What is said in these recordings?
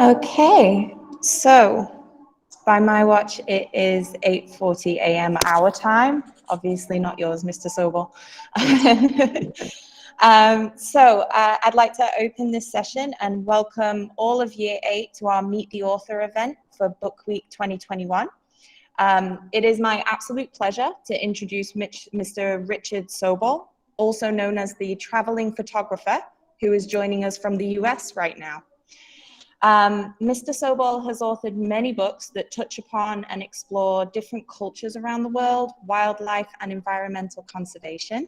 Okay, so by my watch, it is 8:40 a.m. our time. Obviously not yours, Mr. Sobol. I'd like to open this session and welcome all of Year 8 to our Meet the Author event for Book Week 2021. It is my absolute pleasure to introduce Mr. Richard Sobol, also known as the traveling photographer, who is joining us from the US right now. Mr. Sobol has authored many books that touch upon and explore different cultures around the world, wildlife, and environmental conservation.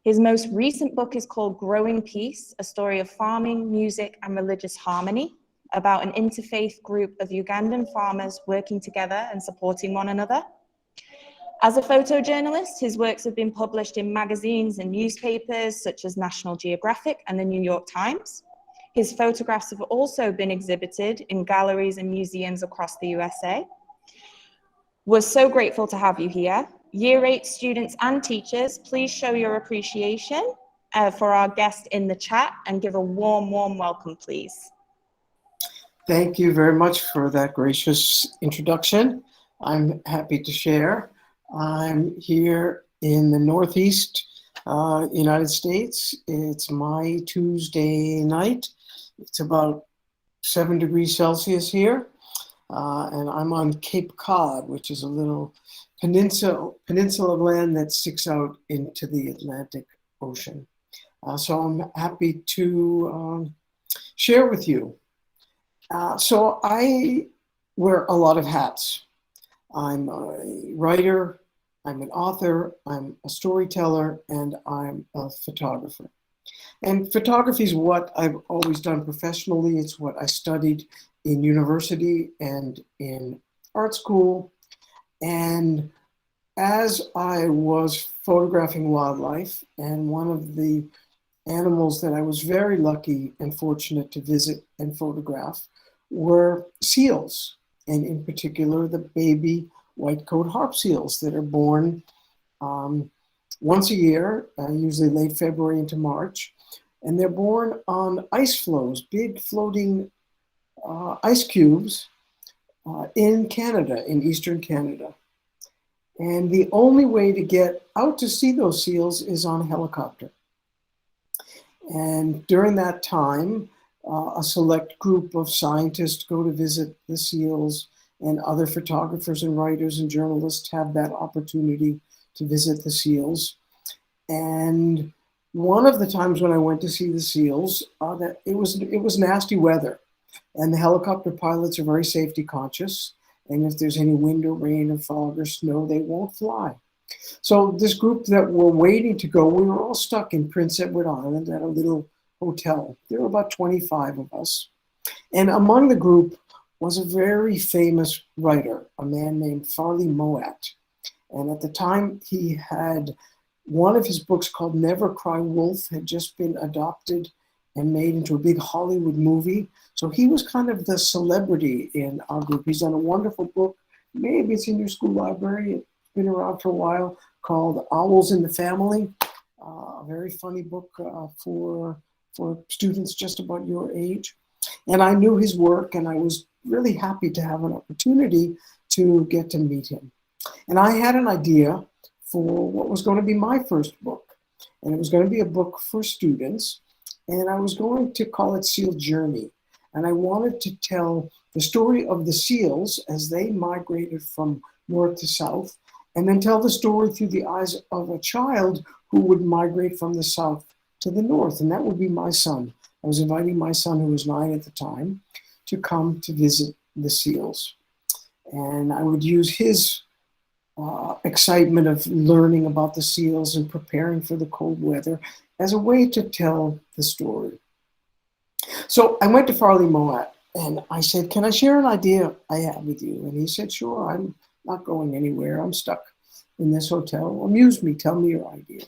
His most recent book is called Growing Peace, a story of farming, music, and religious harmony, about an interfaith group of Ugandan farmers working together and supporting one another. As a photojournalist, his works have been published in magazines and newspapers such as National Geographic and the New York Times. His photographs have also been exhibited in galleries and museums across the USA. We're so grateful to have you here. Year 8 students and teachers, please show your appreciation for our guest in the chat and give a warm, warm welcome, please. Thank you very much for that gracious introduction. I'm happy to share. I'm here in the Northeast United States. It's my Tuesday night. It's about 7 degrees Celsius here. And I'm on Cape Cod, which is a little peninsula of land that sticks out into the Atlantic Ocean. So I'm happy to share with you. So I wear a lot of hats. I'm a writer, I'm an author, I'm a storyteller, and I'm a photographer. And photography is what I've always done professionally. It's what I studied in university and in art school. And as I was photographing wildlife, and one of the animals that I was very lucky and fortunate to visit and photograph were seals, and in particular the baby white-coat harp seals that are born once a year, usually late February into March, and they're born on ice floes, big floating ice cubes in Canada, in eastern Canada. And the only way to get out to see those seals is on a helicopter. And during that time, a select group of scientists go to visit the seals, and other photographers and writers and journalists have that opportunity to visit the seals. And one of the times when I went to see the seals, that it was nasty weather, and the helicopter pilots are very safety conscious. And if there's any wind or rain or fog or snow, they won't fly. So this group that were waiting to go, we were all stuck in Prince Edward Island at a little hotel. There were about 25 of us. And among the group was a very famous writer, a man named Farley Moat. And at the time, he had one of his books called Never Cry Wolf had just been adopted and made into a big Hollywood movie. So he was kind of the celebrity in our group. He's done a wonderful book. Maybe it's in your school library. It's been around for a while, called Owls in the Family. A very funny book for students just about your age. And I knew his work, and I was really happy to have an opportunity to get to meet him. And I had an idea for what was going to be my first book. And it was going to be a book for students. And I was going to call it Seal Journey. And I wanted to tell the story of the seals as they migrated from north to south, and then tell the story through the eyes of a child who would migrate from the south to the north. And that would be my son. I was inviting my son, who was 9 at the time, to come to visit the seals. And I would use his excitement of learning about the seals and preparing for the cold weather as a way to tell the story. So I went to Farley Moat and I said, can I share an idea I have with you? And he said, sure, I'm not going anywhere. I'm stuck in this hotel. Amuse me, tell me your idea.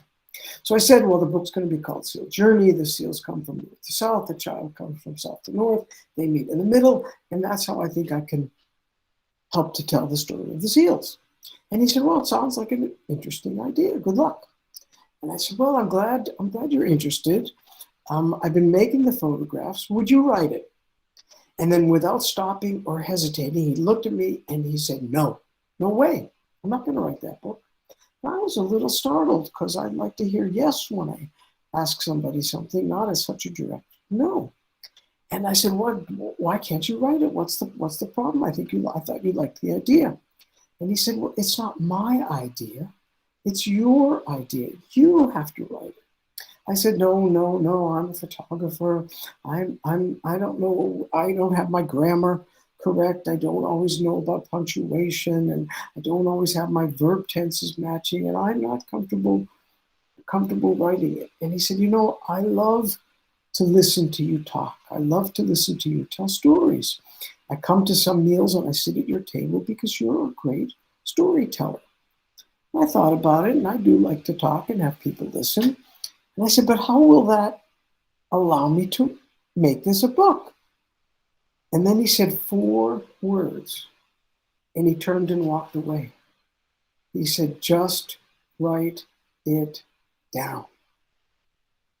So I said, well, the book's going to be called Seal Journey. The seals come from north to south. The child comes from south to north. They meet in the middle. And that's how I think I can help to tell the story of the seals. And he said, well, it sounds like an interesting idea. Good luck. And I said, well, I'm glad you're interested. I've been making the photographs. Would you write it? And then without stopping or hesitating, he looked at me and he said, no, no way. I'm not going to write that book. And I was a little startled because I'd like to hear yes when I ask somebody something, not as such a direct no. And I said, "What? Why can't you write it? What's the problem? I thought you liked the idea." And he said, "Well, it's not my idea. It's your idea. You have to write it." I said, "No, no, no. I'm a photographer. I don't know. I don't have my grammar correct. I don't always know about punctuation, and I don't always have my verb tenses matching, and I'm not comfortable writing it." And he said, "I love to listen to you talk. I love to listen to you tell stories. I come to some meals and I sit at your table because you're a great storyteller." I thought about it, and I do like to talk and have people listen. And I said, "But how will that allow me to make this a book?" And then he said 4 words, and he turned and walked away. He said, "Just write it down."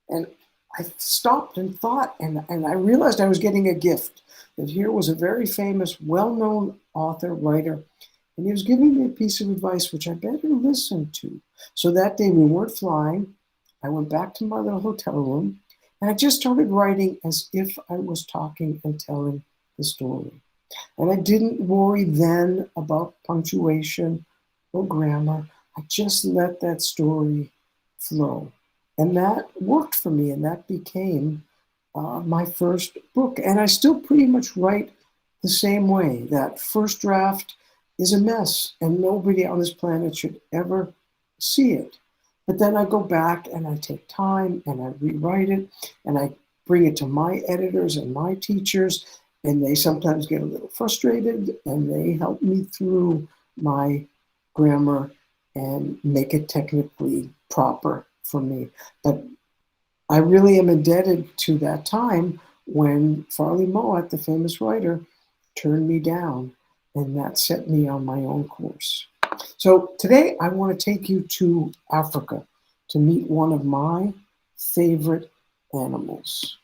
And I stopped and thought, and I realized I was getting a gift. That here was a very famous, well-known author, writer, and he was giving me a piece of advice which I better listen to. So that day we weren't flying. I went back to my little hotel room, and I just started writing as if I was talking and telling the story. And I didn't worry then about punctuation or grammar. I just let that story flow. And that worked for me, and that became my first book. And I still pretty much write the same way. That first draft is a mess, and nobody on this planet should ever see it. But then I go back and I take time and I rewrite it, and I bring it to my editors and my teachers, and they sometimes get a little frustrated, and they help me through my grammar and make it technically proper for me. But I really am indebted to that time when Farley Mowat, the famous writer, turned me down, and that set me on my own course. So today I want to take you to Africa to meet one of my favorite animals.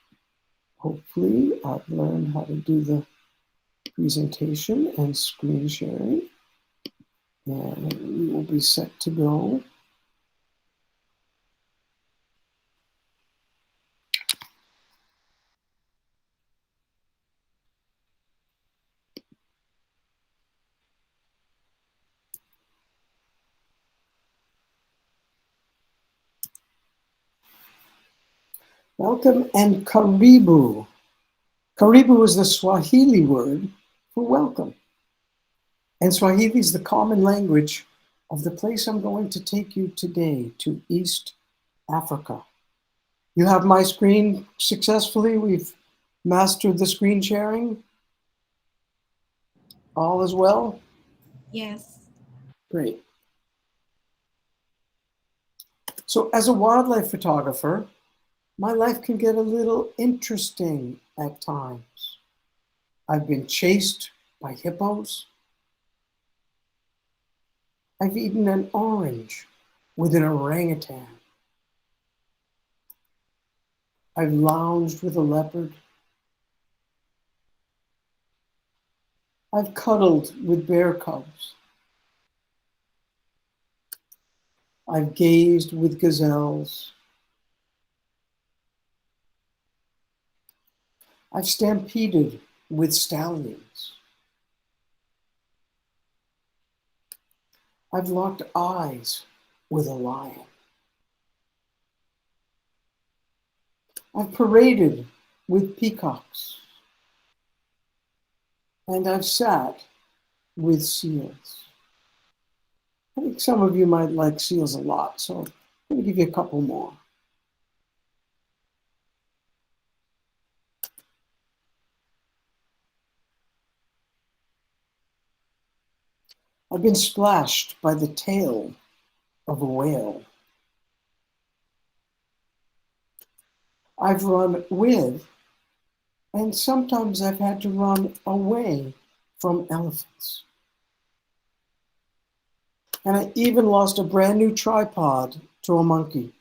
Hopefully I've learned how to do the presentation and screen sharing, and we will be set to go. Welcome and karibu. Karibu is the Swahili word for welcome. And Swahili is the common language of the place I'm going to take you today, to East Africa. You have my screen successfully. We've mastered the screen sharing. All is well? Yes. Great. So as a wildlife photographer, my life can get a little interesting at times. I've been chased by hippos. I've eaten an orange with an orangutan. I've lounged with a leopard. I've cuddled with bear cubs. I've gazed with gazelles. I've stampeded with stallions. I've locked eyes with a lion. I've paraded with peacocks. And I've sat with seals. I think some of you might like seals a lot, so I'm going to give you a couple more. I've been splashed by the tail of a whale. I've run with, and sometimes I've had to run away from elephants. And I even lost a brand new tripod to a monkey.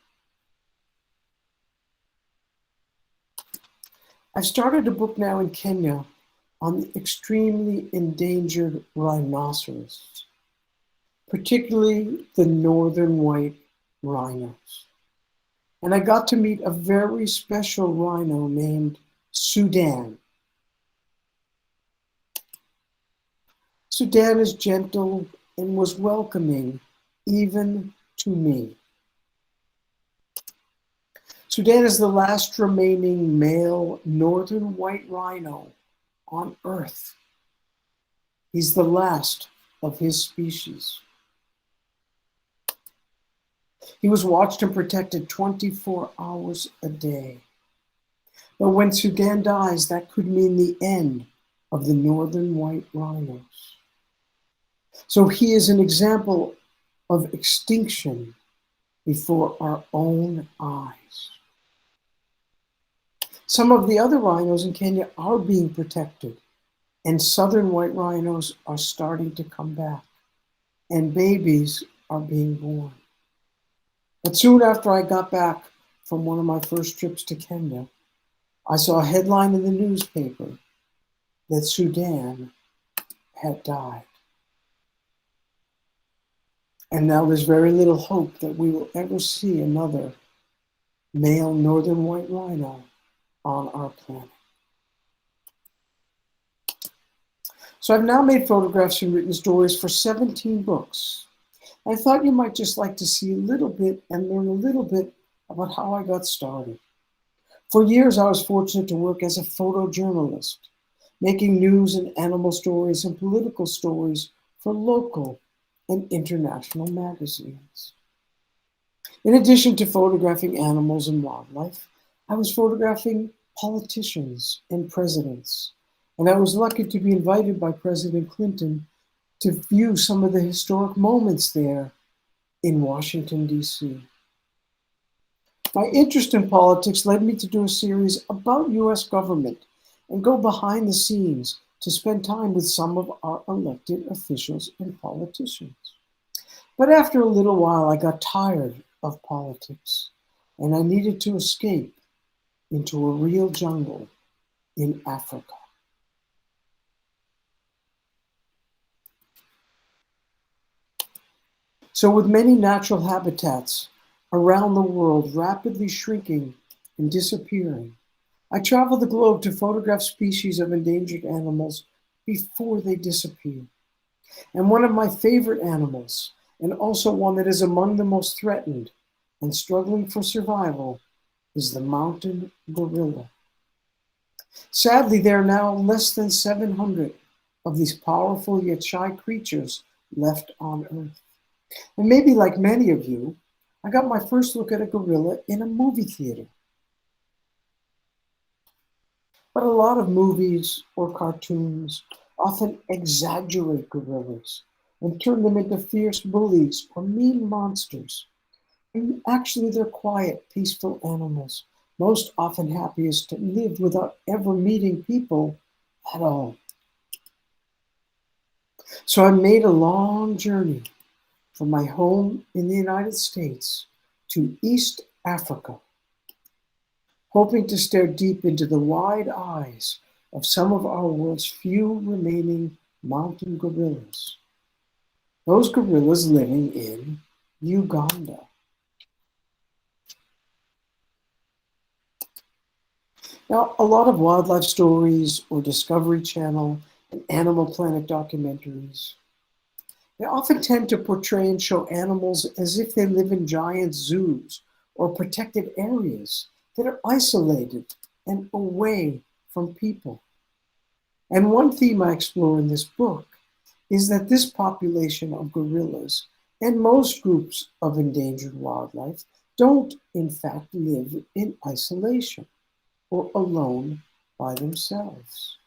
I've started a book now in Kenya on the extremely endangered rhinoceros, particularly the northern white rhinos. And I got to meet a very special rhino named Sudan. Sudan is gentle and was welcoming even to me. Sudan is the last remaining male northern white rhino on Earth. He's the last of his species. He was watched and protected 24 hours a day. But when Sudan dies, that could mean the end of the northern white rhinos. So he is an example of extinction before our own eyes. Some of the other rhinos in Kenya are being protected, and southern white rhinos are starting to come back, and babies are being born. But soon after I got back from one of my first trips to Kenya, I saw a headline in the newspaper that Sudan had died. And now there's very little hope that we will ever see another male northern white rhino on our planet. So I've now made photographs and written stories for 17 books. I thought you might just like to see a little bit and learn a little bit about how I got started. For years, I was fortunate to work as a photojournalist, making news and animal stories and political stories for local and international magazines. In addition to photographing animals and wildlife, I was photographing politicians and presidents, and I was lucky to be invited by President Clinton to view some of the historic moments there in Washington, D.C. My interest in politics led me to do a series about U.S. government and go behind the scenes to spend time with some of our elected officials and politicians. But after a little while, I got tired of politics, and I needed to escape into a real jungle in Africa. So with many natural habitats around the world rapidly shrinking and disappearing, I travel the globe to photograph species of endangered animals before they disappear. And one of my favorite animals, and also one that is among the most threatened and struggling for survival, is the mountain gorilla. Sadly, there are now less than 700 of these powerful yet shy creatures left on Earth. And maybe like many of you, I got my first look at a gorilla in a movie theater. But a lot of movies or cartoons often exaggerate gorillas and turn them into fierce bullies or mean monsters. And actually, they're quiet, peaceful animals, most often happiest to live without ever meeting people at all. So I made a long journey from my home in the United States to East Africa, hoping to stare deep into the wide eyes of some of our world's few remaining mountain gorillas. Those gorillas living in Uganda. Now, a lot of wildlife stories or Discovery Channel and Animal Planet documentaries, they often tend to portray and show animals as if they live in giant zoos or protected areas that are isolated and away from people. And one theme I explore in this book is that this population of gorillas and most groups of endangered wildlife don't, in fact, live in isolation or alone by themselves.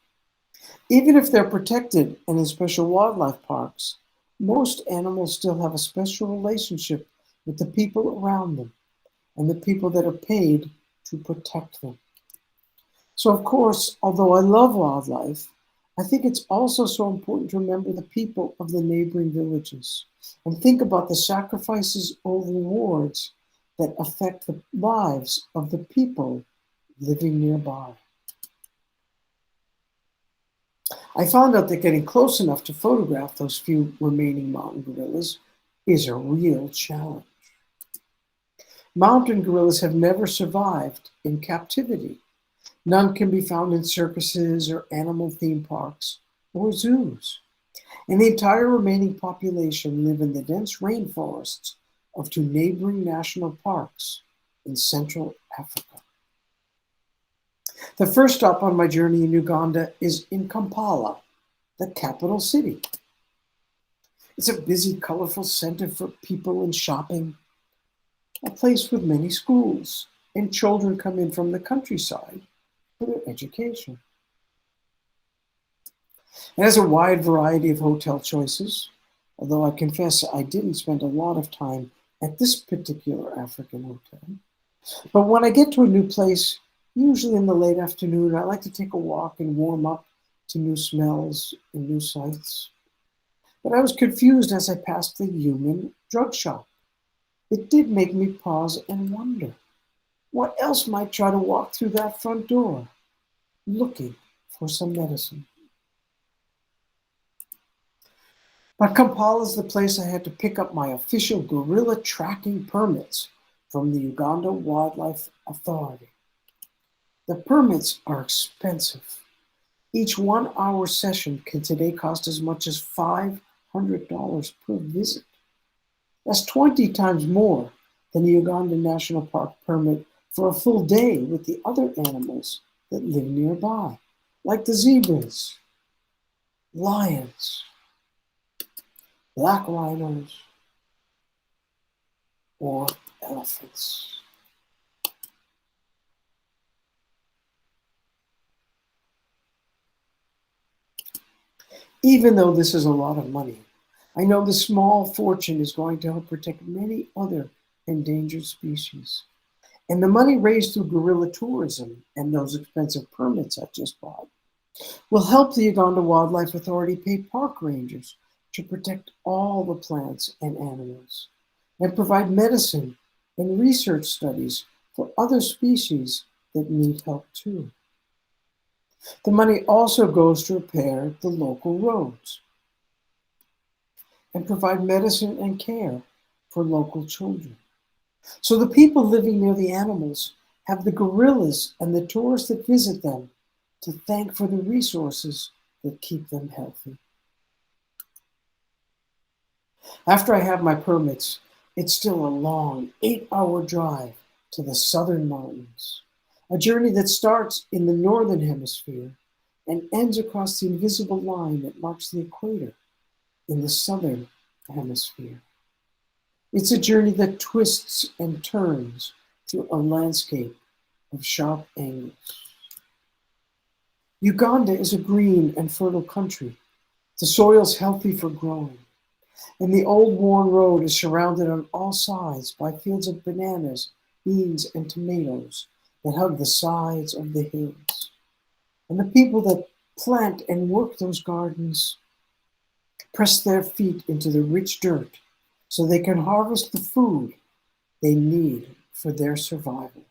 Even if they're protected and in special wildlife parks, most animals still have a special relationship with the people around them and the people that are paid to protect them. So of course, although I love wildlife, I think it's also so important to remember the people of the neighboring villages and think about the sacrifices or rewards that affect the lives of the people living nearby. I found out that getting close enough to photograph those few remaining mountain gorillas is a real challenge. Mountain gorillas have never survived in captivity. None can be found in circuses or animal theme parks or zoos. And the entire remaining population live in the dense rainforests of two neighboring national parks in Central Africa. The first stop on my journey in Uganda is in Kampala, the capital city. It's a busy, colorful center for people and shopping, a place with many schools, and children come in from the countryside for their education. It has a wide variety of hotel choices, although I confess I didn't spend a lot of time at this particular African hotel. But when I get to a new place, usually in the late afternoon, I like to take a walk and warm up to new smells and new sights. But I was confused as I passed the human drug shop. It did make me pause and wonder, what else might try to walk through that front door, looking for some medicine? But Kampala is the place I had to pick up my official gorilla tracking permits from the Uganda Wildlife Authority. The permits are expensive. Each 1 hour session can today cost as much as $500 per visit. That's 20 times more than the Uganda National Park permit for a full day with the other animals that live nearby, like the zebras, lions, black rhinos, or elephants. Even though this is a lot of money, I know the small fortune is going to help protect many other endangered species. And the money raised through gorilla tourism and those expensive permits I just bought will help the Uganda Wildlife Authority pay park rangers to protect all the plants and animals and provide medicine and research studies for other species that need help too. The money also goes to repair the local roads and provide medicine and care for local children. So the people living near the animals have the gorillas and the tourists that visit them to thank for the resources that keep them healthy. After I have my permits, it's still a long 8-hour drive to the southern mountains, a journey that starts in the northern hemisphere and ends across the invisible line that marks the equator in the southern hemisphere. It's a journey that twists and turns through a landscape of sharp angles. Uganda is a green and fertile country. The soil's healthy for growing, and the old worn road is surrounded on all sides by fields of bananas, beans, and tomatoes that hug the sides of the hills. And the people that plant and work those gardens press their feet into the rich dirt so they can harvest the food they need for their survival.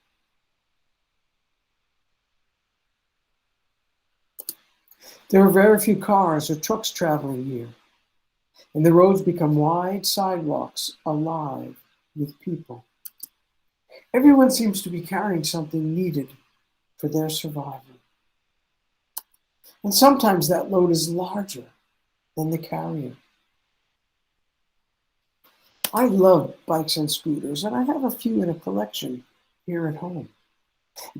There are very few cars or trucks traveling here, and the roads become wide sidewalks alive with people. Everyone seems to be carrying something needed for their survival. And sometimes that load is larger than the carrier. I love bikes and scooters, and I have a few in a collection here at home.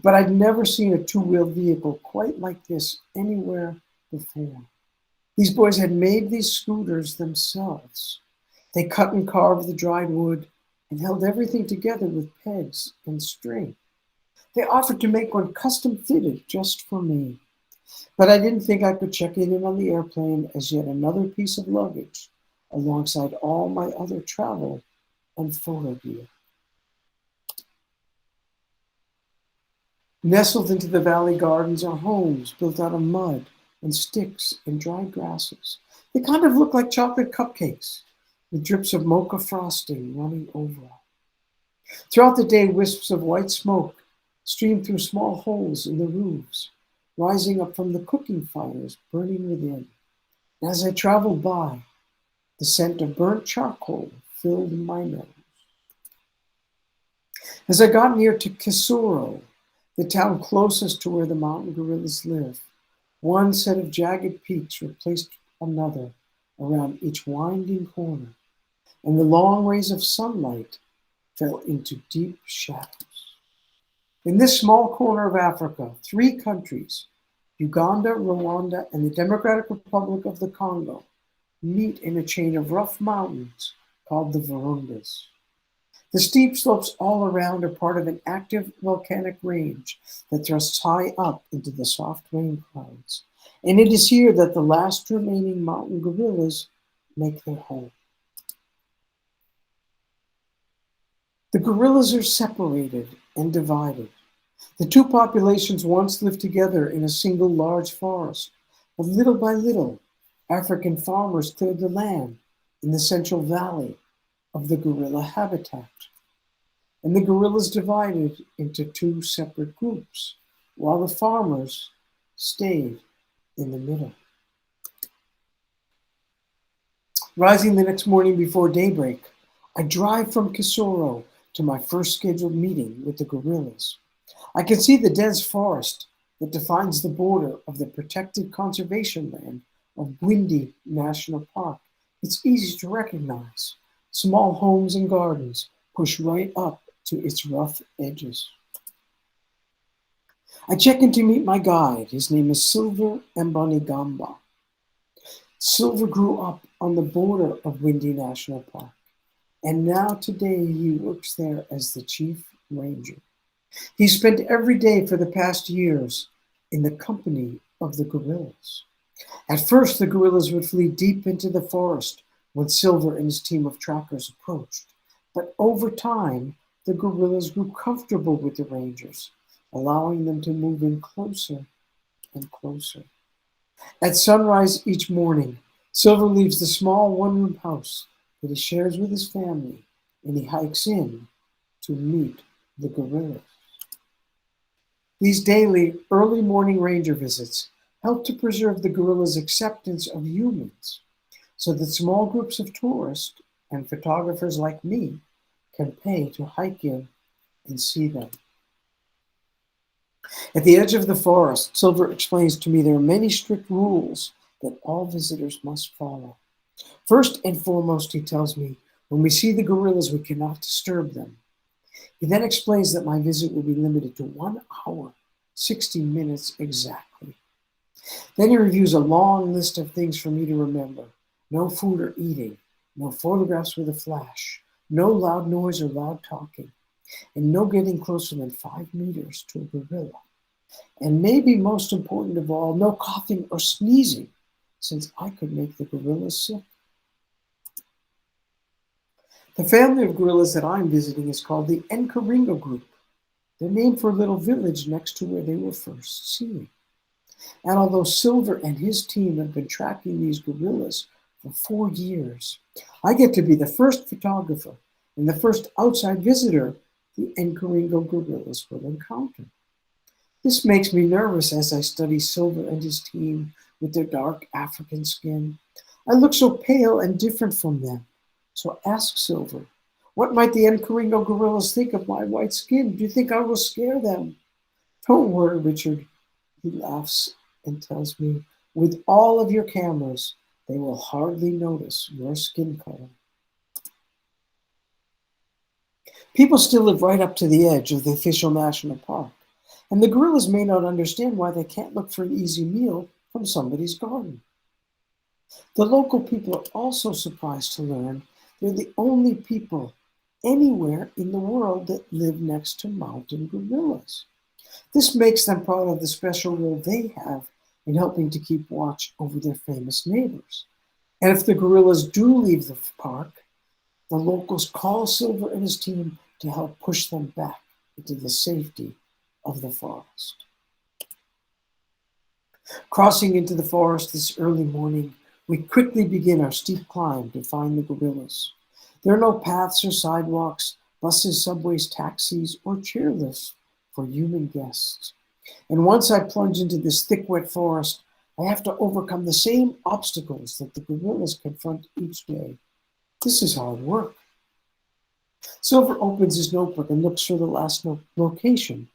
But I'd never seen a two-wheeled vehicle quite like this anywhere before. These boys had made these scooters themselves. They cut and carved the dried wood and held everything together with pegs and string. They offered to make one custom fitted just for me. But I didn't think I could check it in on the airplane as yet another piece of luggage alongside all my other travel and photo gear. Nestled into the valley gardens are homes built out of mud and sticks and dried grasses. They kind of look like chocolate cupcakes with drips of mocha frosting running over. Throughout the day, wisps of white smoke stream through small holes in the roofs, rising up from the cooking fires burning within. And as I traveled by, the scent of burnt charcoal filled my nose. As I got near to Kisoro, the town closest to where the mountain gorillas live, one set of jagged peaks replaced another around each winding corner, and the long rays of sunlight fell into deep shadows. In this small corner of Africa, 3 countries, Uganda, Rwanda, and the Democratic Republic of the Congo, meet in a chain of rough mountains called the Virungas. The steep slopes all around are part of an active volcanic range that thrusts high up into the soft rain clouds, and it is here that the last remaining mountain gorillas make their home. The gorillas are separated and divided. The 2 populations once lived together in a single large forest, but little by little, African farmers cleared the land in the Central Valley of the gorilla habitat. And the gorillas divided into 2 separate groups, while the farmers stayed in the middle. Rising the next morning before daybreak, I drive from Kisoro to my first scheduled meeting with the gorillas. I can see the dense forest that defines the border of the protected conservation land of Bwindi National Park. It's easy to recognize. Small homes and gardens push right up to its rough edges. I check in to meet my guide. His name is Silver Mbonigamba. Silver grew up on the border of Bwindi National Park, and now today he works there as the chief ranger. He spent every day for the past years in the company of the gorillas. At first, the gorillas would flee deep into the forest when Silver and his team of trackers approached. But over time, the gorillas grew comfortable with the rangers, allowing them to move in closer and closer. At sunrise each morning, Silver leaves the small one-room house that he shares with his family, and he hikes in to meet the gorillas. These daily, early morning ranger visits help to preserve the gorillas' acceptance of humans, so that small groups of tourists and photographers like me can pay to hike in and see them. At the edge of the forest, Silver explains to me there are many strict rules that all visitors must follow. First and foremost, he tells me, when we see the gorillas, we cannot disturb them. He then explains that my visit will be limited to 1 hour, 60 minutes exactly. Then he reviews a long list of things for me to remember. No food or eating, no photographs with a flash, no loud noise or loud talking, and no getting closer than 5 meters to a gorilla. And maybe most important of all, no coughing or sneezing, since I could make the gorillas sick. The family of gorillas that I'm visiting is called the Nkaringo group. They're named for a little village next to where they were first seen. And although Silver and his team have been tracking these gorillas for 4 years, I get to be the first photographer and the first outside visitor the Nkaringo gorillas will encounter. This makes me nervous as I study Silver and his team with their dark African skin. I look so pale and different from them. So ask Silver, what might the Nkaringo gorillas think of my white skin? Do you think I will scare them? Don't worry, Richard. He laughs and tells me, with all of your cameras, they will hardly notice your skin color. People still live right up to the edge of the official national park, and the gorillas may not understand why they can't look for an easy meal from somebody's garden. The local people are also surprised to learn they're the only people anywhere in the world that live next to mountain gorillas. This makes them proud of the special role they have in helping to keep watch over their famous neighbors. And if the gorillas do leave the park, the locals call Silver and his team to help push them back into the safety of the forest. Crossing into the forest this early morning, we quickly begin our steep climb to find the gorillas. There are no paths or sidewalks, buses, subways, taxis, or chairlifts for human guests. And once I plunge into this thick, wet forest, I have to overcome the same obstacles that the gorillas confront each day. This is hard work. Silver opens his notebook and looks for the last location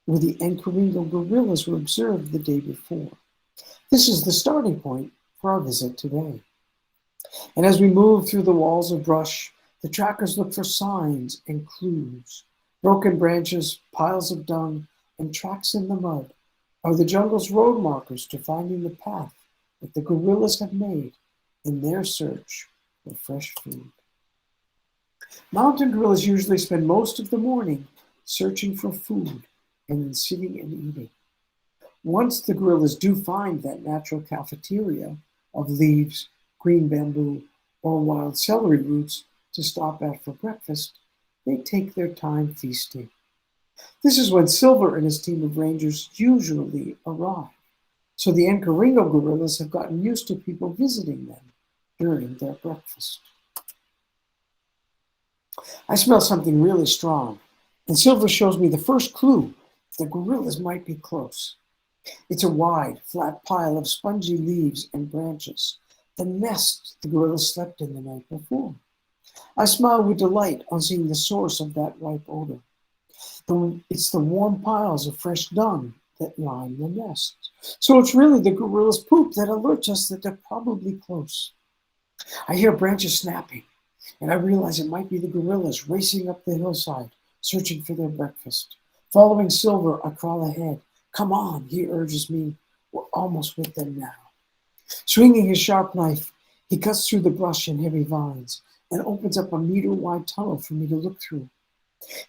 where the Nkaringo gorillas were observed the day before. This is the starting point for our visit today. And as we move through the walls of brush, the trackers look for signs and clues. Broken branches, piles of dung, and tracks in the mud are the jungle's road markers to finding the path that the gorillas have made in their search for fresh food. Mountain gorillas usually spend most of the morning searching for food and then sitting and eating. Once the gorillas do find that natural cafeteria of leaves, green bamboo, or wild celery roots to stop at for breakfast, they take their time feasting. This is when Silver and his team of rangers usually arrive, so the Nkaringo gorillas have gotten used to people visiting them during their breakfast. I smell something really strong, and Silver shows me the first clue the gorillas might be close. It's a wide, flat pile of spongy leaves and branches, the nest the gorillas slept in the night before. I smile with delight on seeing the source of that ripe odor. It's the warm piles of fresh dung that line the nest. So it's really the gorillas' poop that alerts us that they're probably close. I hear branches snapping, and I realize it might be the gorillas racing up the hillside, searching for their breakfast. Following Silver, I crawl ahead. Come on, he urges me. We're almost with them now. Swinging his sharp knife, he cuts through the brush and heavy vines and opens up a meter-wide tunnel for me to look through.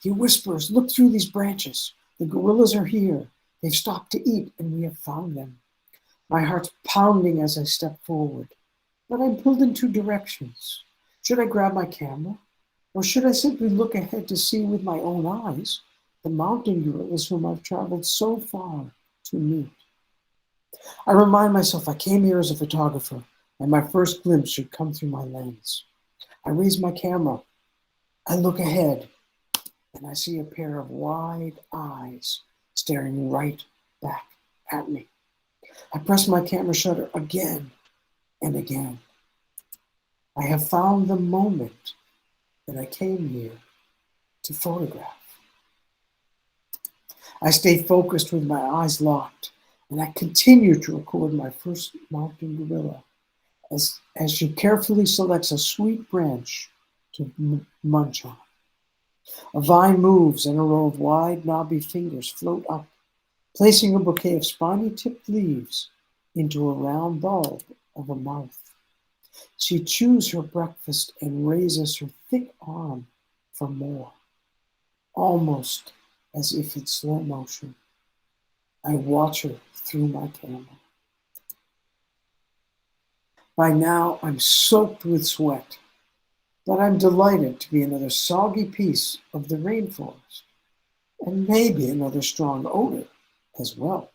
He whispers, "Look through these branches. The gorillas are here. They've stopped to eat, and we have found them." My heart's pounding as I step forward, but I'm pulled in two directions. Should I grab my camera, or should I simply look ahead to see with my own eyes the mountain gorillas whom I've traveled so far to meet? I remind myself I came here as a photographer, and my first glimpse should come through my lens. I raise my camera. I look ahead, and I see a pair of wide eyes staring right back at me. I press my camera shutter again and again. I have found the moment that I came here to photograph. I stay focused with my eyes locked, and I continue to record my first mountain gorilla as she carefully selects a sweet branch to munch on. A vine moves and a row of wide, knobby fingers float up, placing a bouquet of spiny-tipped leaves into a round bulb of a mouth. She chews her breakfast and raises her thick arm for more, almost as if in slow motion. I watch her through my camera. By now, I'm soaked with sweat, but I'm delighted to be another soggy piece of the rainforest, and maybe another strong odor as well.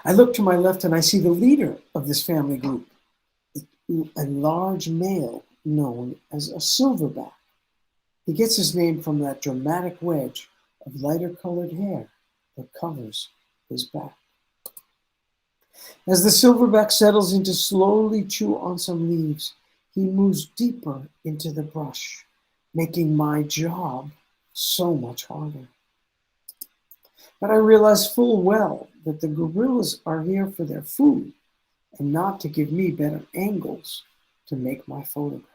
I look to my left and I see the leader of this family group, a large male known as a silverback. He gets his name from that dramatic wedge of lighter colored hair that covers his back. As the silverback settles in to slowly chew on some leaves, he moves deeper into the brush, making my job so much harder. But I realize full well that the gorillas are here for their food and not to give me better angles to make my photographs.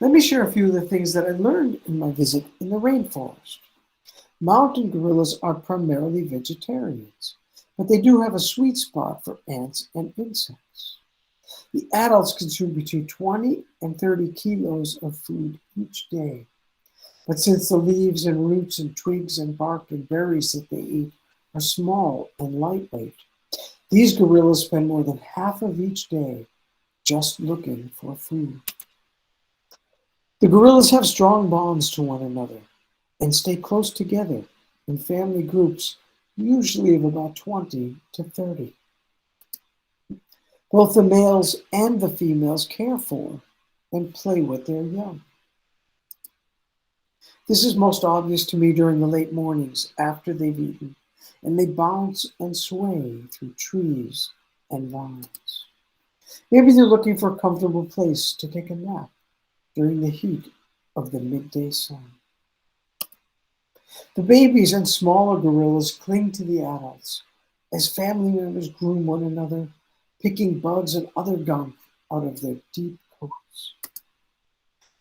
Let me share a few of the things that I learned in my visit in the rainforest. Mountain gorillas are primarily vegetarians, but they do have a sweet spot for ants and insects. The adults consume between 20 and 30 kilos of food each day. But since the leaves and roots and twigs and bark and berries that they eat are small and lightweight, these gorillas spend more than half of each day just looking for food. The gorillas have strong bonds to one another and stay close together in family groups, usually of about 20 to 30. Both the males and the females care for and play with their young. This is most obvious to me during the late mornings after they've eaten, and they bounce and sway through trees and vines. Maybe they're looking for a comfortable place to take a nap during the heat of the midday sun. The babies and smaller gorillas cling to the adults as family members groom one another, picking bugs and other gunk out of their deep coats.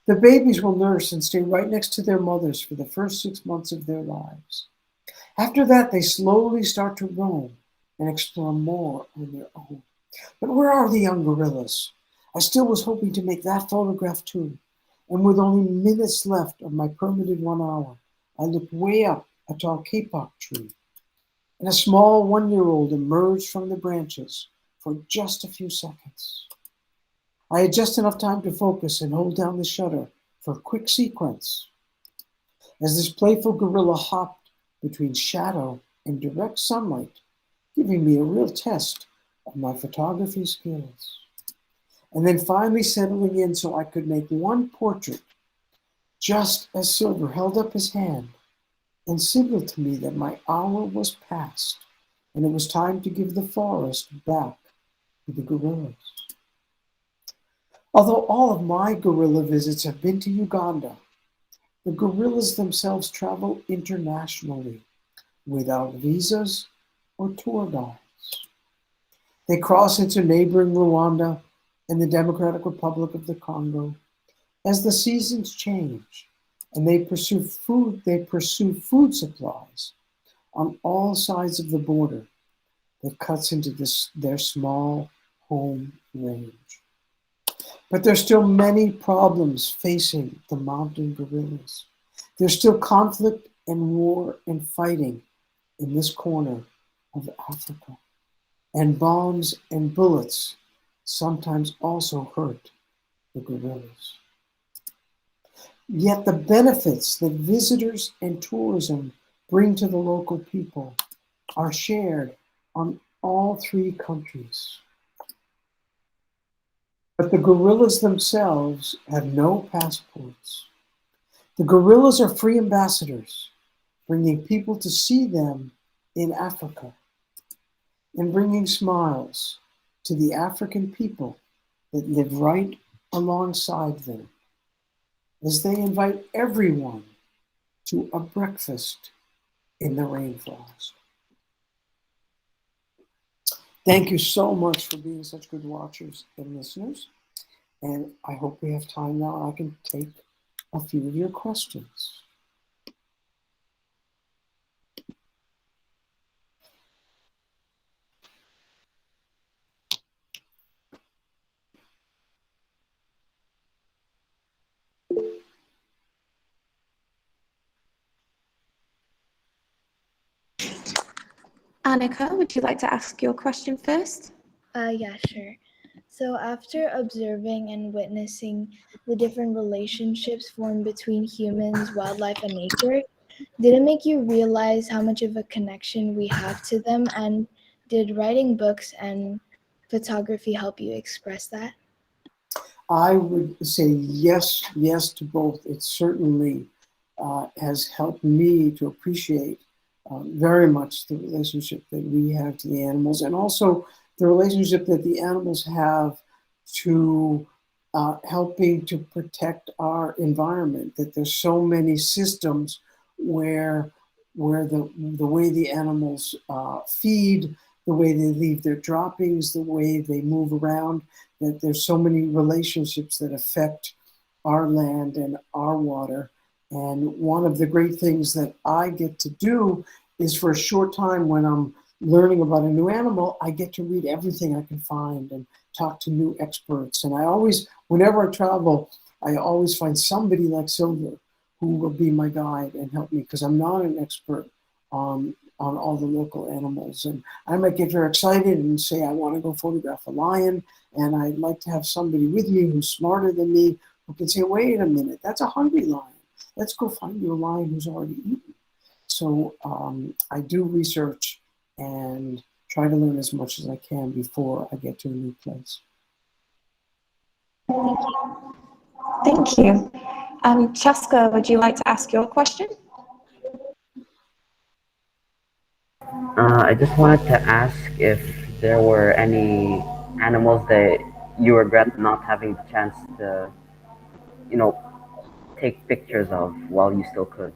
The babies will nurse and stay right next to their mothers for the first 6 months of their lives. After that, they slowly start to roam and explore more on their own. But where are the young gorillas? I still was hoping to make that photograph too. And with only minutes left of my permitted 1 hour, I looked way up a tall kapok tree, and a small 1-year-old emerged from the branches for just a few seconds. I had just enough time to focus and hold down the shutter for a quick sequence. As this playful gorilla hopped between shadow and direct sunlight, giving me a real test of my photography skills. And then finally settling in so I could make one portrait, just as Silver held up his hand and signaled to me that my hour was past and it was time to give the forest back to the gorillas. Although all of my gorilla visits have been to Uganda, the gorillas themselves travel internationally without visas or tour guides. They cross into neighboring Rwanda and the Democratic Republic of the Congo as the seasons change, and they pursue food supplies on all sides of the border that cuts into their small home range. But there's still many problems facing the mountain gorillas. There's still conflict and war and fighting in this corner of Africa. And bombs and bullets sometimes also hurt the gorillas. Yet the benefits that visitors and tourism bring to the local people are shared on all 3 countries. But the gorillas themselves have no passports. The gorillas are free ambassadors, bringing people to see them in Africa and bringing smiles to the African people that live right alongside them as they invite everyone to a breakfast in the rainforest. Thank you so much for being such good watchers and listeners. And I hope we have time now. I can take a few of your questions. Annika, would you like to ask your question first? Yeah, sure. So after observing and witnessing the different relationships formed between humans, wildlife, and nature, did it make you realize how much of a connection we have to them? And did writing books and photography help you express that? I would say yes to both. It certainly has helped me to appreciate very much the relationship that we have to the animals, and also the relationship that the animals have to helping to protect our environment. That there's so many systems where the way the animals feed, the way they leave their droppings, the way they move around, that there's so many relationships that affect our land and our water. And one of the great things that I get to do is, for a short time when I'm learning about a new animal, I get to read everything I can find and talk to new experts. And I always, whenever I travel, I always find somebody like Silver who will be my guide and help me, because I'm not an expert on all the local animals. And I might get very excited and say, I want to go photograph a lion, and I'd like to have somebody with me who's smarter than me, who can say, wait a minute, that's a hungry lion. Let's go find you a lion who's already eaten. So I do research and try to learn as much as I can before I get to a new place. Thank you. Chaska, would you like to ask your question? I just wanted to ask if there were any animals that you regret not having the chance to, you know, take pictures of while you still could.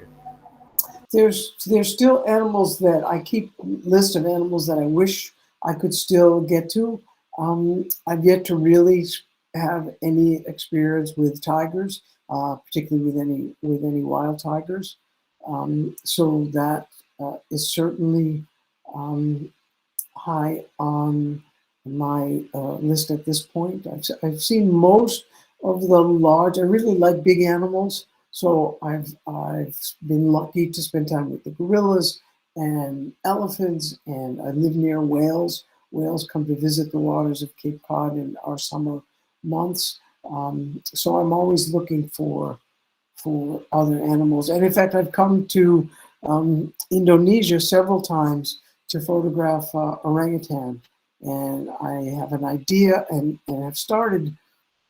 There's still animals that I keep list of animals that I wish I could still get to. I've yet to really have any experience with tigers, particularly with any wild tigers. So that is certainly high on my list at this point. I've seen most of the large. I really like big animals, so I've been lucky to spend time with the gorillas and elephants, and I live near whales. Whales come to visit the waters of Cape Cod in our summer months, so I'm always looking for other animals. And in fact, I've come to Indonesia several times to photograph orangutan. And I have an idea and have started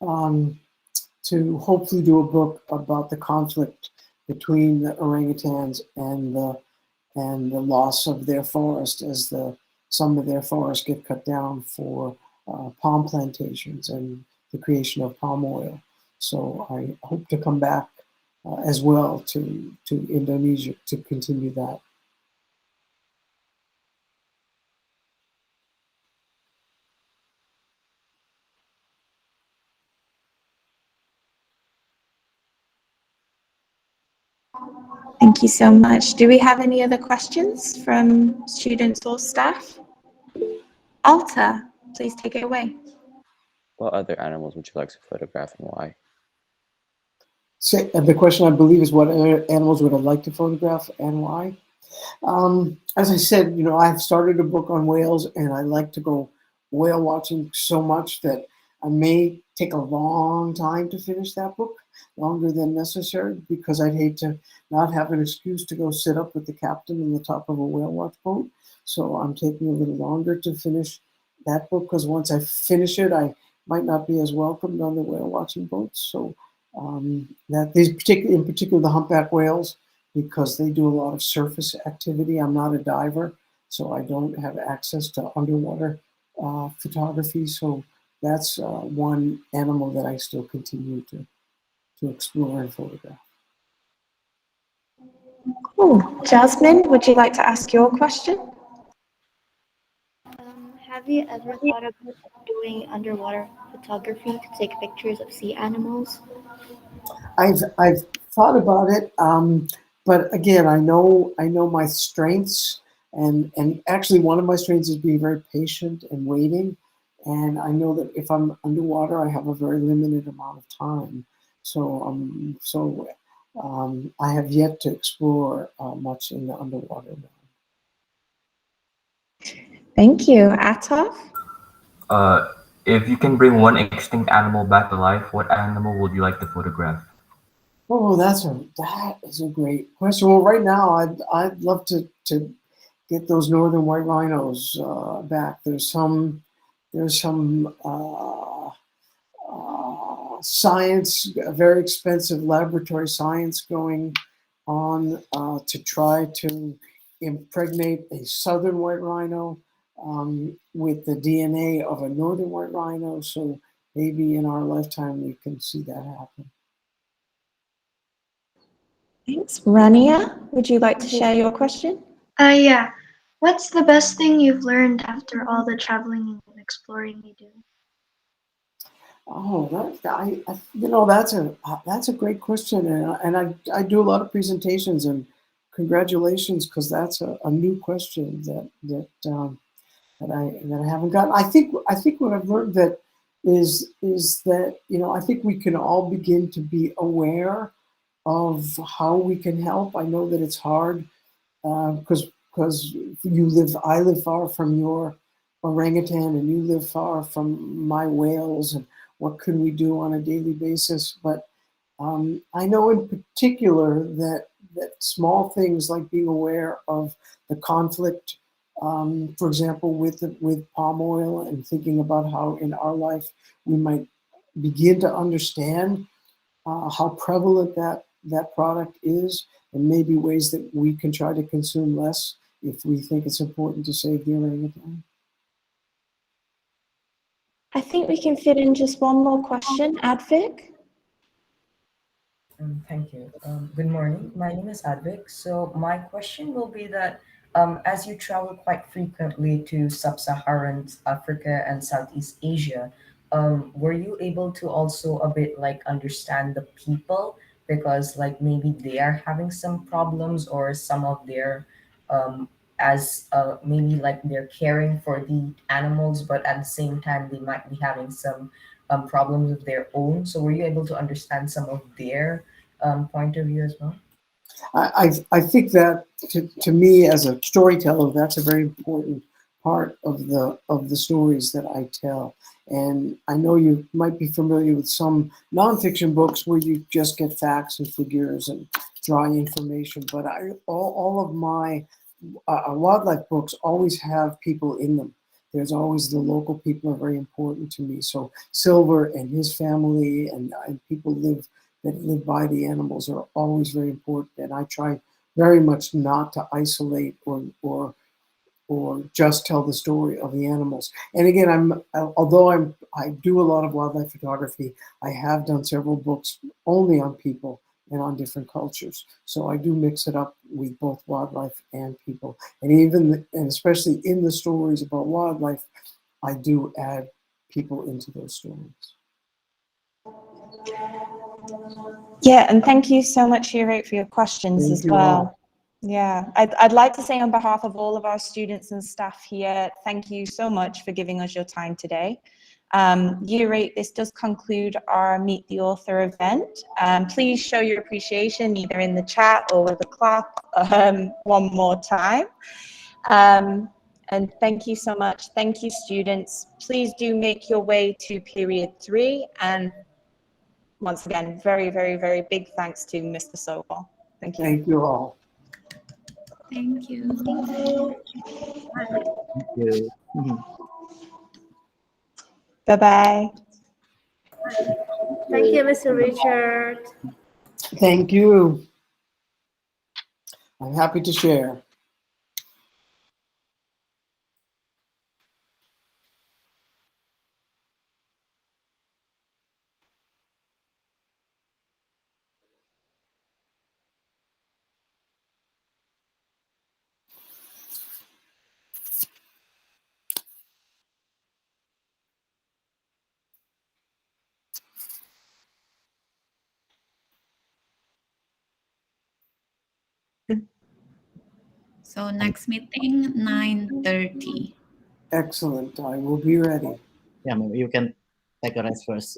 to hopefully do a book about the conflict between the orangutans and the loss of their forest as some of their forests get cut down for palm plantations and the creation of palm oil. So I hope to come back as well to Indonesia to continue that. Thank you so much. Do we have any other questions from students or staff? Alta, please take it away. What other animals would you like to photograph and why? So, the question, I believe, is what animals would I like to photograph and why? As I said, I've started a book on whales, and I like to go whale watching so much that I may take a long time to finish that book, longer than necessary, because I'd hate to not have an excuse to go sit up with the captain in the top of a whale watch boat. So I'm taking a little longer to finish that book, because once I finish it, I might not be as welcomed on the whale watching boats. So that these in particular the humpback whales, because they do a lot of surface activity. I'm not a diver, so I don't have access to underwater photography. So that's one animal that I still continue to explore and photograph. Cool. Jasmine, would you like to ask your question? Have you ever thought of doing underwater photography to take pictures of sea animals? I've thought about it, but again, I know my strengths, and actually one of my strengths is being very patient and waiting. And I know that if I'm underwater, I have a very limited amount of time. So I have yet to explore much in the underwater realm. Thank you. Atov? If you can bring one extinct animal back to life, what animal would you like to photograph? Oh, that is a great question. Well, right now, I'd love to get those northern white rhinos back. There's some science, very expensive laboratory science going on to try to impregnate a southern white rhino with the DNA of a northern white rhino. So maybe in our lifetime we can see that happen. Thanks. Rania, would you like to share your question? Yeah. What's the best thing you've learned after all the traveling and exploring you do? Oh, that's a great question, and I do a lot of presentations, and congratulations, because that's a new question that I haven't gotten. I think what I've learned that is that I think we can all begin to be aware of how we can help. I know that it's hard because I live far from your orangutan, and you live far from my whales, and what can we do on a daily basis? But I know in particular that small things like being aware of the conflict, for example, with palm oil, and thinking about how in our life we might begin to understand how prevalent that product is, and maybe ways that we can try to consume less if we think it's important to save the orangutan. I think we can fit in just one more question. Advik? Thank you. Good morning. My name is Advik. So my question will be that as you travel quite frequently to sub-Saharan Africa and Southeast Asia, were you able to also a bit like understand the people, because like maybe they are having some problems, or some of their as maybe like they're caring for the animals, but at the same time they might be having some problems of their own. So were you able to understand some of their point of view as well? I think that to me as a storyteller, that's a very important part of the stories that I tell. And I know you might be familiar with some nonfiction books where you just get facts and figures and dry information, but all of my wildlife books always have people in them. There's always the local people are very important to me. So Silver and his family and people that live by the animals are always very important. And I try very much not to isolate or just tell the story of the animals. And again, although I do a lot of wildlife photography, I have done several books only on people and on different cultures. So I do mix it up with both wildlife and people. And especially in the stories about wildlife, I do add people into those stories. Yeah, and thank you so much, Hiro, for your questions Thank as you well. all. Yeah, I'd like to say on behalf of all of our students and staff here, thank you so much for giving us your time today. This does conclude our Meet the Author event. Please show your appreciation either in the chat or with a clap one more time. And thank you so much. Thank you, students. Please do make your way to period 3. And once again, very, very, very big thanks to Mr. Sobol. Thank you. Thank you all. Thank you. Thank you. Thank you. Bye-bye. Thank you, Mr. Richard. Thank you. I'm happy to share. So next meeting, 9:30. Excellent. I will be ready. Yeah, maybe you can take a rest first.